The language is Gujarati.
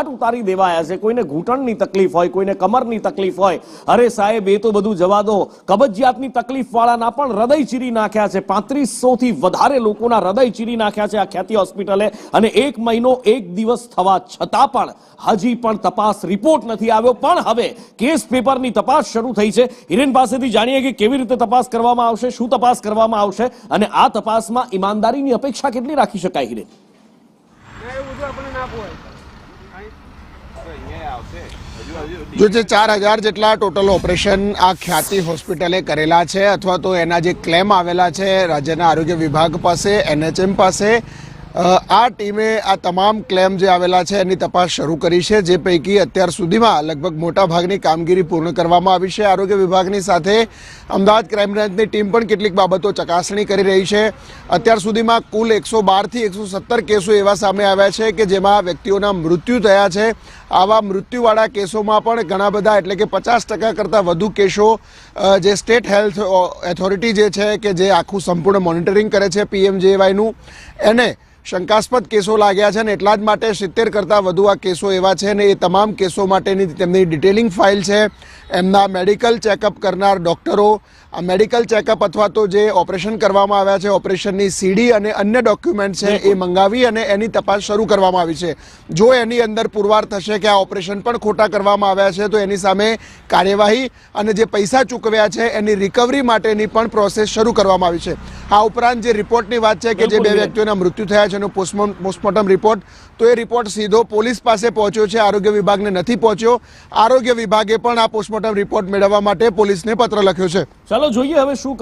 ઘાટ ઉતારી દેવાયા છે। કોઈને ઘૂંટણની તકલીફ હોય, કોઈને કમરની તકલીફ હોય, અરે સાહેબ એ તો બધું જવા દો, કબજિયાતની તકલીફ વાળાના પણ હૃદય ચીરી નાખ્યા છે। 3500 થી વધારે લોકોના હૃદય ચીરી નાખ્યા છે આ ખ્યાતિ હોસ્પિટલે, અને 1 મહિનો 1 દિવસ થવા છતાં પણ હજી પણ તપાસ રિપોર્ટ નથી આવ્યો। પણ હવે કેસ પેપરની તપાસ શરૂ થઈ છે। હિરેન પાસેથી જાણીએ કે કેવી રીતે તપાસ કરવામાં આવશે, શું તપાસ કરવામાં આવશે, અને આ તપાસમાં ઈમાનદારીની અપેક્ષા કેટલી રાખી શકાય? હિરેન, जो 4000 જેટલા ટોટલ ઓપરેશન આ ખ્યાતિ હોસ્પિટલે કરેલા છે, અથવા તો એના જે ક્લેમ આવેલા છે રાજ્યના આરોગ્ય વિભાગ પાસે, NHM પાસે, આ ટીમે આ તમામ ક્લેમ જે આવેલા છે એની તપાસ શરૂ કરી છે। જે પૈકી અત્યાર સુધીમાં લગભગ મોટા ભાગની કામગીરી પૂર્ણ કરવામાં આવી છે। આરોગ્ય વિભાગની સાથે અમદાવાદ ક્રાઇમ બ્રાન્ચની ટીમ પણ કેટલીક બાબતો ચકાસણી કરી રહી છે। અત્યાર સુધીમાં કુલ 112 થી 117 કેસો એવા સામે આવ્યા છે કે જેમાં વ્યક્તિઓના મૃત્યુ થયા છે। આવા મૃત્યુવાળા કેસોમાં પણ ઘણા બધા, એટલે કે 50% કરતાં વધુ કેસો જે સ્ટેટ હેલ્થ ઓથોરિટી જે છે કે જે આખું સંપૂર્ણ મોનિટરિંગ કરે છે PMJAYનું, એને શંકાસ્પદ કેસો લાગ્યા છે, અને એટલા જ માટે 70 કરતાં વધુ આ કેસો એવા છે, ને એ તમામ કેસો માટેની તેમની ડિટેલિંગ ફાઇલ છે। એમના મેડિકલ ચેકઅપ કરનાર ડૉક્ટરો, આ મેડિકલ ચેકઅપ અથવા તો જે ઓપરેશન કરવામાં આવ્યા છે ઓપરેશનની CD અને અન્ય ડોક્યુમેન્ટ છે એ મંગાવી અને એની તપાસ શરૂ કરવામાં આવી છે। જો એની અંદર પુરવાર થશે કે આ ઓપરેશન પણ ખોટા કરવામાં આવ્યા છે તો એની સામે કાર્યવાહી અને જે પૈસા ચૂકવ્યા છે એની રિકવરી માટેની પણ પ્રોસેસ શરૂ કરવામાં આવી છે। આ ઉપરાંત જે રિપોર્ટની વાત છે કે જે 2 વ્યક્તિઓના મૃત્યુ થયા છે એનો પોસ્ટમોર્ટમ રિપોર્ટ, તો એ રિપોર્ટ સીધો પોલીસ પાસે પહોંચ્યો છે, આરોગ્ય વિભાગને નથી પહોંચ્યો। આરોગ્ય વિભાગે પણ આ પોસ્ટમોર્ટમ રિપોર્ટ મેળવવા માટે પોલીસને પત્ર લખ્યો છે। ચાલો જોઈએ હવે શું